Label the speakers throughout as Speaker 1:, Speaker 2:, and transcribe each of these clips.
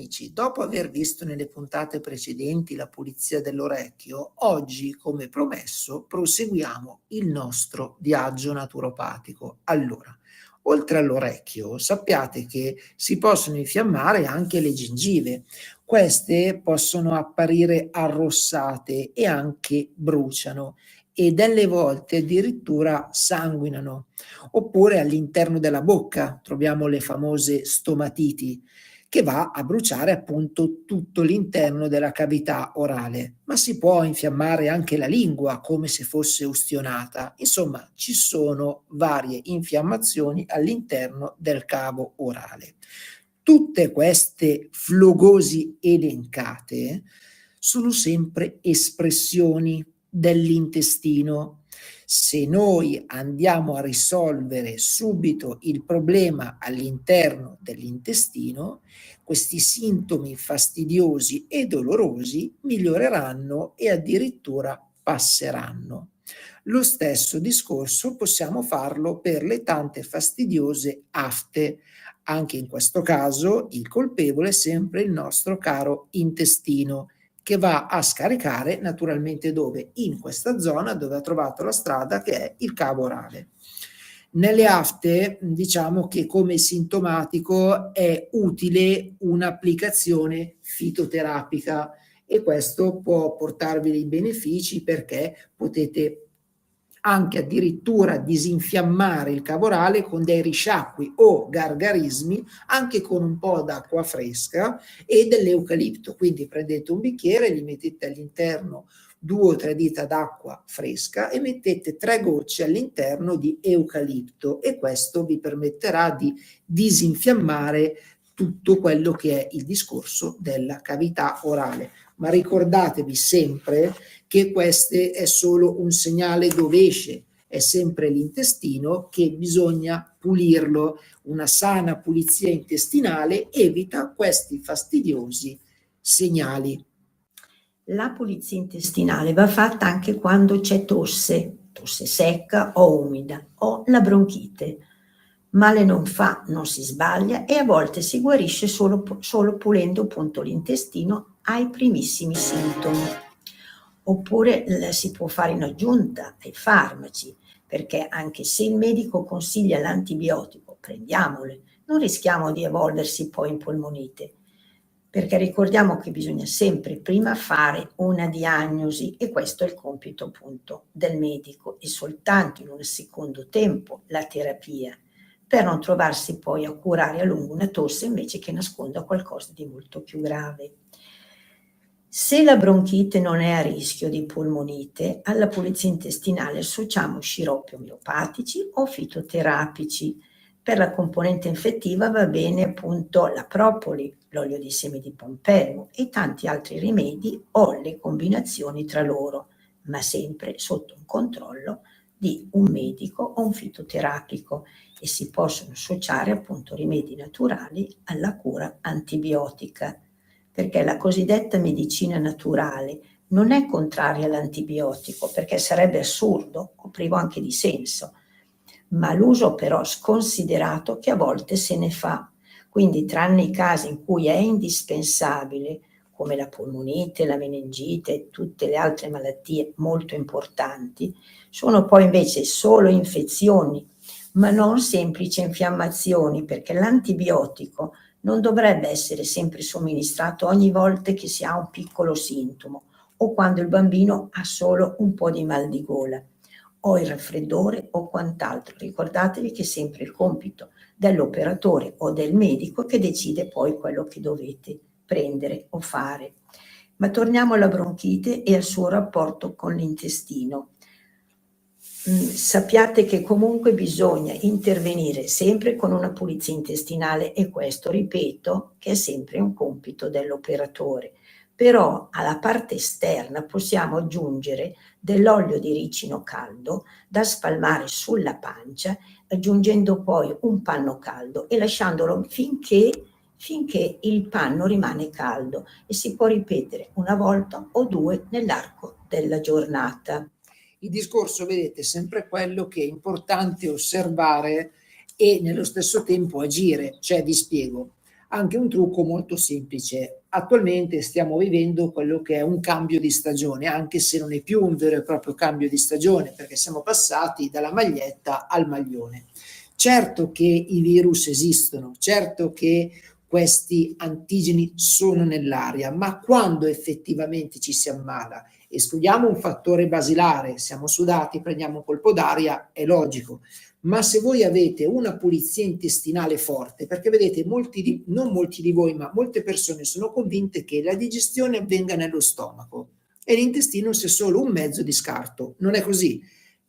Speaker 1: amici, dopo aver visto nelle puntate precedenti la pulizia dell'orecchio, oggi, come promesso, proseguiamo il nostro viaggio naturopatico. Allora, oltre all'orecchio, sappiate che si possono infiammare anche le gengive. Queste possono apparire arrossate e anche bruciano e delle volte addirittura sanguinano. Oppure all'interno della bocca troviamo le famose stomatiti, che va a bruciare appunto tutto l'interno della cavità orale, ma si può infiammare anche la lingua come se fosse ustionata. Insomma, ci sono varie infiammazioni all'interno del cavo orale. Tutte queste flogosi elencate sono sempre espressioni dell'intestino. Se noi andiamo a risolvere subito il problema all'interno dell'intestino, questi sintomi fastidiosi e dolorosi miglioreranno e addirittura passeranno. Lo stesso discorso possiamo farlo per le tante fastidiose afte. Anche in questo caso il colpevole è sempre il nostro caro intestino, che va a scaricare naturalmente dove? In questa zona dove ha trovato la strada, che è il cavo orale. Nelle afte diciamo che come sintomatico è utile un'applicazione fitoterapica e questo può portarvi dei benefici perché potete anche addirittura disinfiammare il cavo orale con dei risciacqui o gargarismi, anche con un po' d'acqua fresca e dell'eucalipto. Quindi prendete un bicchiere, gli mettete all'interno 2 o 3 dita d'acqua fresca e mettete 3 gocce all'interno di eucalipto e questo vi permetterà di disinfiammare tutto quello che è il discorso della cavità orale. Ma ricordatevi sempre che questo è solo un segnale dovesce, è sempre l'intestino che bisogna pulirlo. Una sana pulizia intestinale evita questi fastidiosi segnali.
Speaker 2: La pulizia intestinale va fatta anche quando c'è tosse secca o umida o la bronchite. Male non fa, non si sbaglia e a volte si guarisce solo pulendo appunto l'intestino ai primissimi sintomi. Oppure si può fare in aggiunta ai farmaci, perché anche se il medico consiglia l'antibiotico, prendiamole, non rischiamo di evolversi poi in polmonite, perché ricordiamo che bisogna sempre prima fare una diagnosi e questo è il compito appunto del medico e soltanto in un secondo tempo la terapia, per non trovarsi poi a curare a lungo una tosse invece che nasconda qualcosa di molto più grave. Se la bronchite non è a rischio di polmonite, alla pulizia intestinale associamo sciroppi omeopatici o fitoterapici. Per la componente infettiva va bene appunto la propoli, l'olio di semi di pompelmo e tanti altri rimedi o le combinazioni tra loro, ma sempre sotto un controllo di un medico o un fitoterapico e si possono associare appunto rimedi naturali alla cura antibiotica, perché la cosiddetta medicina naturale non è contraria all'antibiotico, perché sarebbe assurdo o privo anche di senso, ma l'uso però sconsiderato che a volte se ne fa. Quindi, tranne i casi in cui è indispensabile, come la polmonite, la meningite e tutte le altre malattie molto importanti, sono poi invece solo infezioni, ma non semplici infiammazioni, perché l'antibiotico non dovrebbe essere sempre somministrato ogni volta che si ha un piccolo sintomo o quando il bambino ha solo un po' di mal di gola o il raffreddore o quant'altro. Ricordatevi che è sempre il compito dell'operatore o del medico che decide poi quello che dovete prendere o fare. Ma torniamo alla bronchite e al suo rapporto con l'intestino. Sappiate che comunque bisogna intervenire sempre con una pulizia intestinale e questo, ripeto, che è sempre un compito dell'operatore. Però alla parte esterna possiamo aggiungere dell'olio di ricino caldo da spalmare sulla pancia, aggiungendo poi un panno caldo e lasciandolo finché il panno rimane caldo e si può ripetere una volta o due nell'arco della giornata.
Speaker 1: Il discorso, vedete, è sempre quello che è importante osservare e nello stesso tempo agire. Cioè, vi spiego, Anche un trucco molto semplice. Attualmente stiamo vivendo quello che è un cambio di stagione, anche se non è più un vero e proprio cambio di stagione, perché siamo passati dalla maglietta al maglione. Certo che i virus esistono, certo che questi antigeni sono nell'aria, ma quando effettivamente ci si ammala, escludiamo un fattore basilare, siamo sudati, prendiamo un colpo d'aria, è logico, ma se voi avete una pulizia intestinale forte, perché vedete, non molti di voi, ma molte persone sono convinte che la digestione avvenga nello stomaco e l'intestino sia solo un mezzo di scarto. Non è così.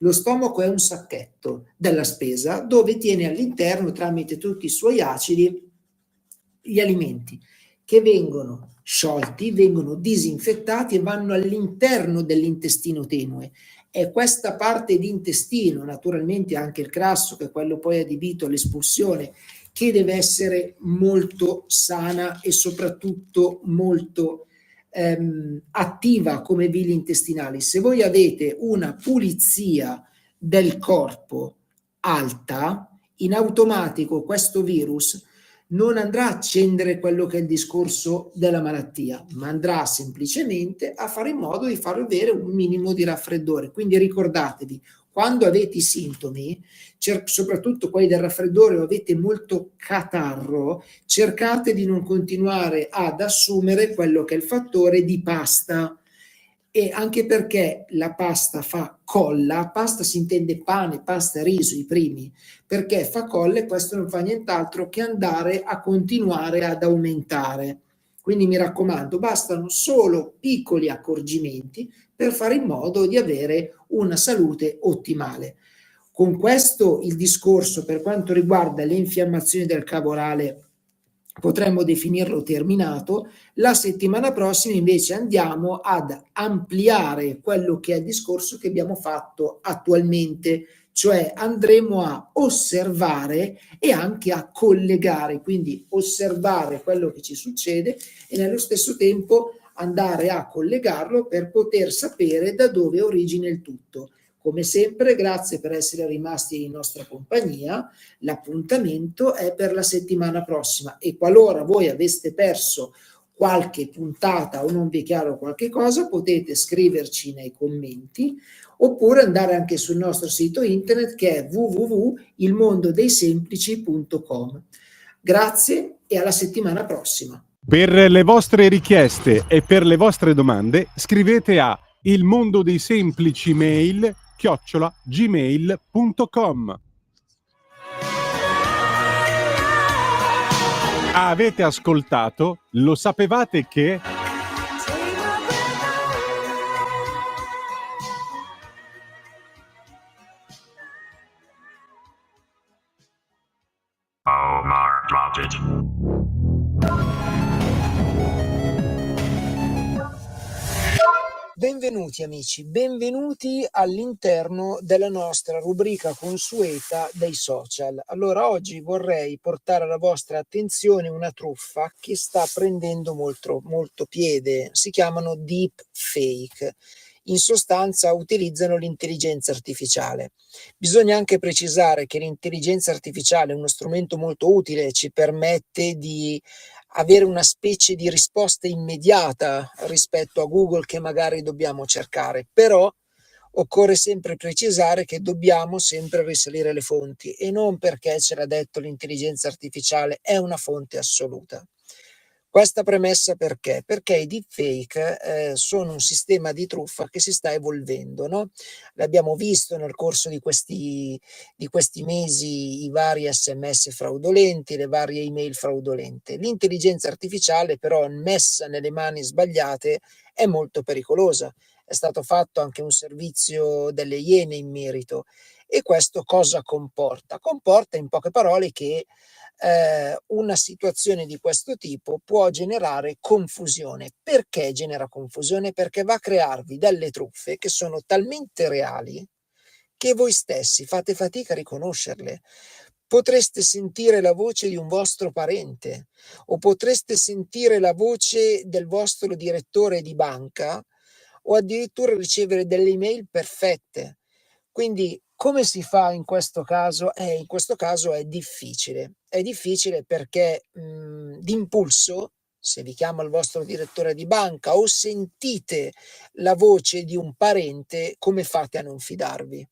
Speaker 1: Lo stomaco è un sacchetto della spesa dove tiene all'interno, tramite tutti i suoi acidi, gli alimenti che vengono sciolti, vengono disinfettati e vanno all'interno dell'intestino tenue. È questa parte di intestino, naturalmente anche il crasso, che è quello poi adibito all'espulsione, che deve essere molto sana e soprattutto molto attiva come villi intestinali. Se voi avete una pulizia del corpo alta, in automatico questo virus non andrà a accendere quello che è il discorso della malattia, ma andrà semplicemente a fare in modo di farvi avere un minimo di raffreddore. Quindi ricordatevi, quando avete i sintomi, soprattutto quelli del raffreddore o avete molto catarro, cercate di non continuare ad assumere quello che è il fattore di pasta. E anche perché la pasta fa colla, pasta si intende pane, pasta, riso, i primi, perché fa colla e questo non fa nient'altro che andare a continuare ad aumentare. Quindi mi raccomando, bastano solo piccoli accorgimenti per fare in modo di avere una salute ottimale. Con questo il discorso per quanto riguarda le infiammazioni del cavo orale potremmo definirlo terminato. La settimana prossima invece andiamo ad ampliare quello che è il discorso che abbiamo fatto attualmente, cioè andremo a osservare e anche a collegare, quindi osservare quello che ci succede e nello stesso tempo andare a collegarlo per poter sapere da dove origina il tutto. Come sempre, grazie per essere rimasti in nostra compagnia. L'appuntamento è per la settimana prossima e qualora voi aveste perso qualche puntata o non vi è chiaro qualche cosa, potete scriverci nei commenti oppure andare anche sul nostro sito internet che è www.ilmondodeisemplici.com. Grazie e alla settimana prossima.
Speaker 3: Per le vostre richieste e per le vostre domande scrivete a ilmondodeisemplicimail@gmail.com. Avete ascoltato? Lo sapevate che?
Speaker 4: Omar dropped it.
Speaker 1: Benvenuti amici, benvenuti all'interno della nostra rubrica consueta dei social. Allora oggi vorrei portare alla vostra attenzione una truffa che sta prendendo molto piede, si chiamano deepfake. In sostanza utilizzano l'intelligenza artificiale. Bisogna anche precisare che l'intelligenza artificiale è uno strumento molto utile, ci permette di avere una specie di risposta immediata rispetto a Google che magari dobbiamo cercare, però occorre sempre precisare che dobbiamo sempre risalire le fonti e non perché ce l'ha detto l'intelligenza artificiale è una fonte assoluta. Questa premessa perché? Perché i deepfake sono un sistema di truffa che si sta evolvendo, no? L'abbiamo visto nel corso di questi mesi, i vari SMS fraudolenti, le varie email fraudolente. L'intelligenza artificiale però messa nelle mani sbagliate è molto pericolosa. È stato fatto anche un servizio delle Iene in merito. E questo cosa comporta? Comporta in poche parole che una situazione di questo tipo può generare confusione. Perché genera confusione? Perché va a crearvi delle truffe che sono talmente reali che voi stessi fate fatica a riconoscerle. Potreste sentire la voce di un vostro parente o potreste sentire la voce del vostro direttore di banca o addirittura ricevere delle email perfette. Quindi Come si fa in questo caso? In questo caso è difficile perché d'impulso, se vi chiama il vostro direttore di banca o sentite la voce di un parente, come fate a non fidarvi?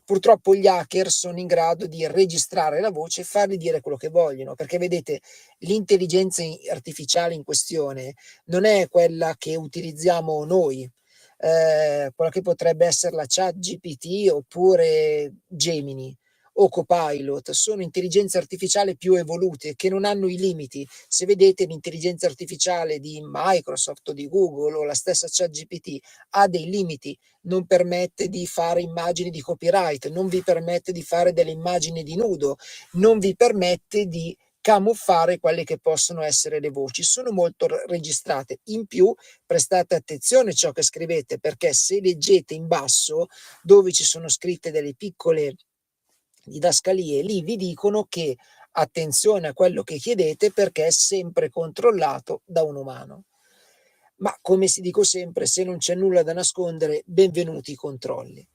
Speaker 1: Purtroppo gli hacker sono in grado di registrare la voce e fargli dire quello che vogliono, perché vedete, l'intelligenza artificiale in questione non è quella che utilizziamo noi, quella che potrebbe essere la ChatGPT oppure Gemini o Copilot, sono intelligenze artificiali più evolute che non hanno i limiti. Se vedete l'intelligenza artificiale di Microsoft o di Google o la stessa ChatGPT ha dei limiti, non permette di fare immagini di copyright, non vi permette di fare delle immagini di nudo, non vi permette di camuffare quelle che possono essere le voci, sono molto registrate. In più, prestate attenzione a ciò che scrivete, perché se leggete in basso, dove ci sono scritte delle piccole didascalie, lì vi dicono che attenzione a quello che chiedete perché è sempre controllato da un umano. Ma come si dico sempre, se non c'è nulla da nascondere, benvenuti i controlli.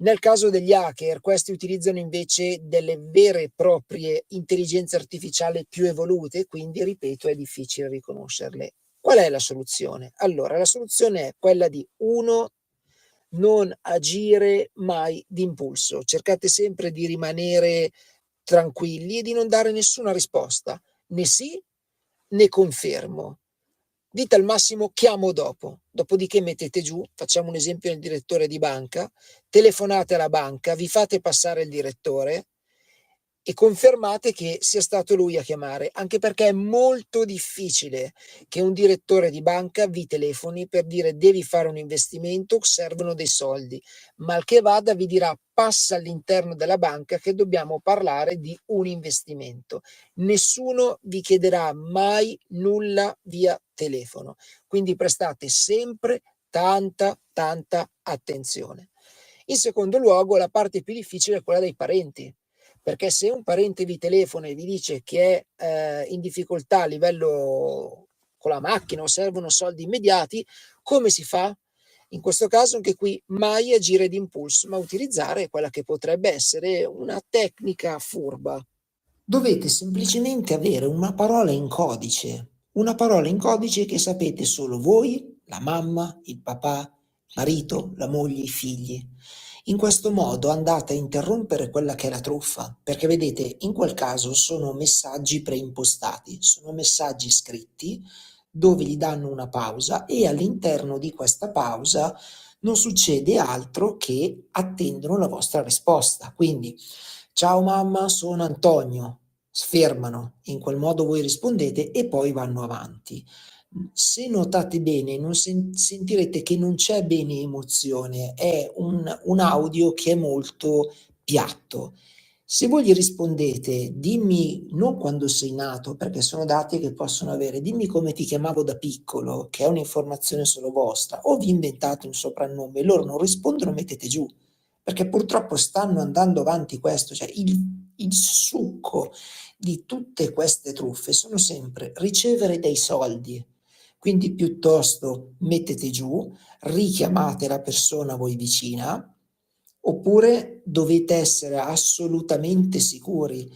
Speaker 1: Nel caso degli hacker, questi utilizzano invece delle vere e proprie intelligenze artificiali più evolute, quindi, ripeto, è difficile riconoscerle. Qual è la soluzione? Allora, la soluzione è quella di non agire mai d'impulso. Cercate sempre di rimanere tranquilli e di non dare nessuna risposta, né sì né confermo. Dite al massimo chiamo dopo, dopodiché mettete giù, facciamo un esempio del direttore di banca, telefonate alla banca, vi fate passare il direttore e confermate che sia stato lui a chiamare, anche perché è molto difficile che un direttore di banca vi telefoni per dire devi fare un investimento, servono dei soldi, mal che vada vi dirà passa all'interno della banca che dobbiamo parlare di un investimento. Nessuno vi chiederà mai nulla via telefono, quindi prestate sempre tanta attenzione. In secondo luogo, la parte più difficile è quella dei parenti, perché se un parente vi telefona e vi dice che è in difficoltà a livello con la macchina o servono soldi immediati, come si fa? In questo caso anche qui mai agire d'impulso, ma utilizzare quella che potrebbe essere una tecnica furba. Dovete semplicemente avere una parola in codice che sapete solo voi, la mamma, il papà, il marito, la moglie, i figli. In questo modo andate a interrompere quella che è la truffa, perché vedete, in quel caso sono messaggi preimpostati, sono messaggi scritti dove gli danno una pausa e all'interno di questa pausa non succede altro che attendono la vostra risposta. Quindi, ciao mamma, sono Antonio. Sfermano, in quel modo voi rispondete e poi vanno avanti. Se notate bene, non sentirete che non c'è bene emozione, è un audio che è molto piatto. Se voi gli rispondete, dimmi non quando sei nato, perché sono dati che possono avere, dimmi come ti chiamavo da piccolo, che è un'informazione solo vostra, o vi inventate un soprannome, loro non rispondono, mettete giù, perché purtroppo stanno andando avanti questo, cioè il succo di tutte queste truffe sono sempre ricevere dei soldi. Quindi piuttosto mettete giù, richiamate la persona a voi vicina, oppure dovete essere assolutamente sicuri.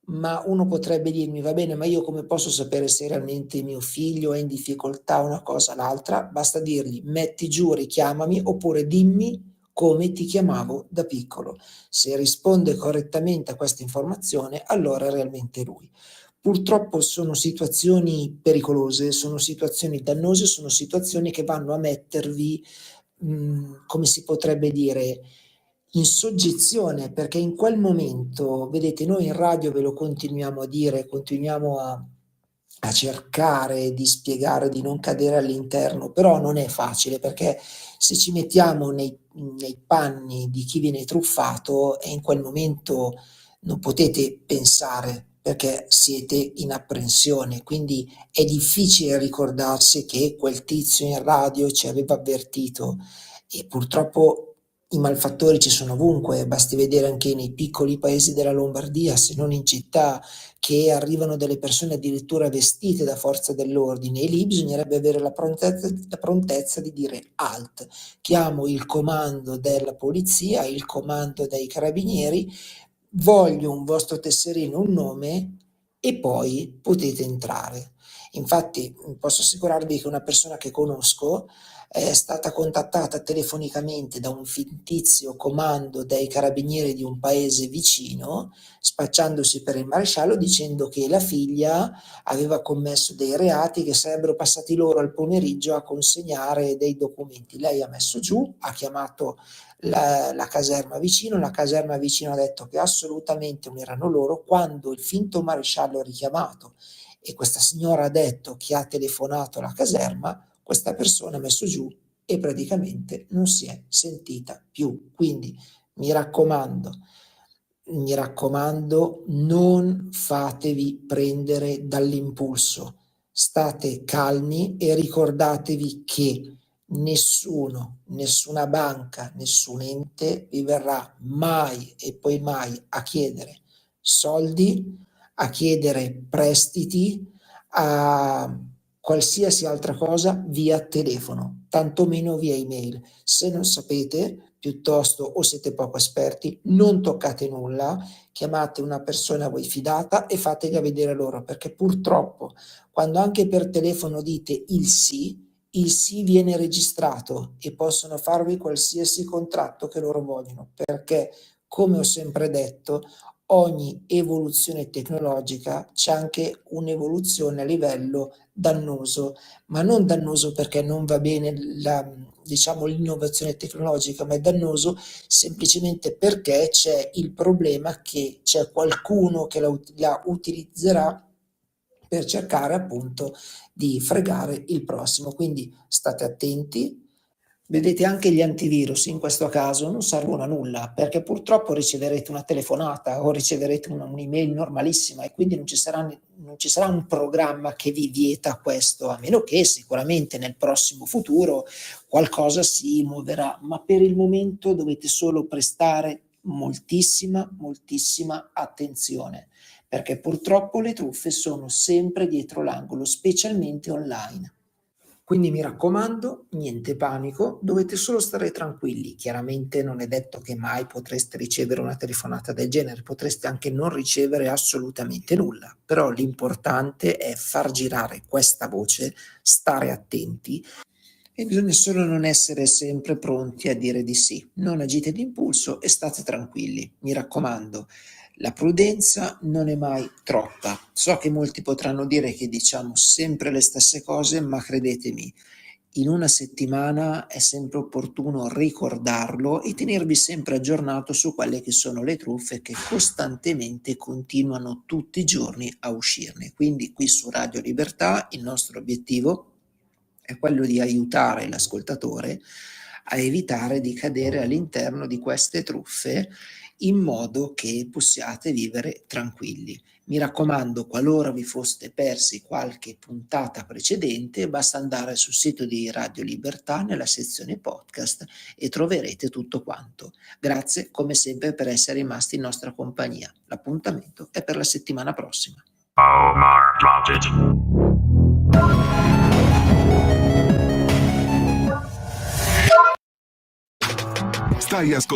Speaker 1: Ma uno potrebbe dirmi, va bene, ma io come posso sapere se realmente mio figlio è in difficoltà una cosa o l'altra? Basta dirgli, metti giù, richiamami, oppure dimmi come ti chiamavo da piccolo. Se risponde correttamente a questa informazione, allora è realmente lui. Purtroppo sono situazioni pericolose, sono situazioni dannose, sono situazioni che vanno a mettervi, come si potrebbe dire, in soggezione, perché in quel momento, vedete, noi in radio ve lo continuiamo a dire, continuiamo a cercare di spiegare, di non cadere all'interno, però non è facile perché se ci mettiamo nei panni di chi viene truffato e in quel momento non potete pensare perché siete in apprensione, quindi è difficile ricordarsi che quel tizio in radio ci aveva avvertito e purtroppo I malfattori ci sono ovunque, basti vedere anche nei piccoli paesi della Lombardia, se non in città, che arrivano delle persone addirittura vestite da forza dell'ordine, e lì bisognerebbe avere la prontezza di dire halt, chiamo il comando della polizia, il comando dei carabinieri, voglio un vostro tesserino, un nome e poi potete entrare. Infatti posso assicurarvi che una persona che conosco è stata contattata telefonicamente da un fittizio comando dei carabinieri di un paese vicino, spacciandosi per il maresciallo, dicendo che la figlia aveva commesso dei reati, che sarebbero passati loro al pomeriggio a consegnare dei documenti. Lei ha messo giù, ha chiamato la caserma vicino, la caserma vicino ha detto che assolutamente non erano loro. Quando il finto maresciallo ha richiamato e questa signora ha detto che ha telefonato alla caserma, questa persona ha messo giù e praticamente non si è sentita più. Quindi mi raccomando, non fatevi prendere dall'impulso, state calmi e ricordatevi che nessuno, nessuna banca, nessun ente vi verrà mai e poi mai a chiedere soldi, a chiedere prestiti, a qualsiasi altra cosa via telefono, tantomeno via email. Se non sapete, piuttosto, o siete poco esperti, non toccate nulla, chiamate una persona a voi fidata e fatela vedere loro, perché purtroppo quando anche per telefono dite il sì viene registrato e possono farvi qualsiasi contratto che loro vogliono, perché, come ho sempre detto, ogni evoluzione tecnologica c'è anche un'evoluzione a livello dannoso, ma non dannoso perché non va bene l'innovazione tecnologica, ma è dannoso semplicemente perché c'è il problema che c'è qualcuno che la utilizzerà per cercare appunto di fregare il prossimo. Quindi state attenti. Vedete, anche gli antivirus in questo caso non servono a nulla, perché purtroppo riceverete una telefonata o riceverete un'email normalissima, e quindi non ci sarà un programma che vi vieta questo, a meno che sicuramente nel prossimo futuro qualcosa si muoverà, ma per il momento dovete solo prestare moltissima attenzione, perché purtroppo le truffe sono sempre dietro l'angolo, specialmente online. Quindi mi raccomando, niente panico, dovete solo stare tranquilli. Chiaramente non è detto che mai potreste ricevere una telefonata del genere, potreste anche non ricevere assolutamente nulla, però l'importante è far girare questa voce, stare attenti, e bisogna solo non essere sempre pronti a dire di sì. Non agite d'impulso e state tranquilli. Mi raccomando, la prudenza non è mai troppa. So che molti potranno dire che diciamo sempre le stesse cose, ma credetemi, in una settimana è sempre opportuno ricordarlo e tenervi sempre aggiornato su quelle che sono le truffe che costantemente continuano tutti i giorni a uscirne. Quindi qui su Radio Libertà il nostro obiettivo è quello di aiutare l'ascoltatore a evitare di cadere all'interno di queste truffe, in modo che possiate vivere tranquilli. Mi raccomando, qualora vi foste persi qualche puntata precedente, basta andare sul sito di Radio Libertà nella sezione podcast e troverete tutto quanto. Grazie come sempre per essere rimasti in nostra compagnia. L'appuntamento è per la settimana prossima.
Speaker 4: Omar dropped it.
Speaker 5: Stai ascoltando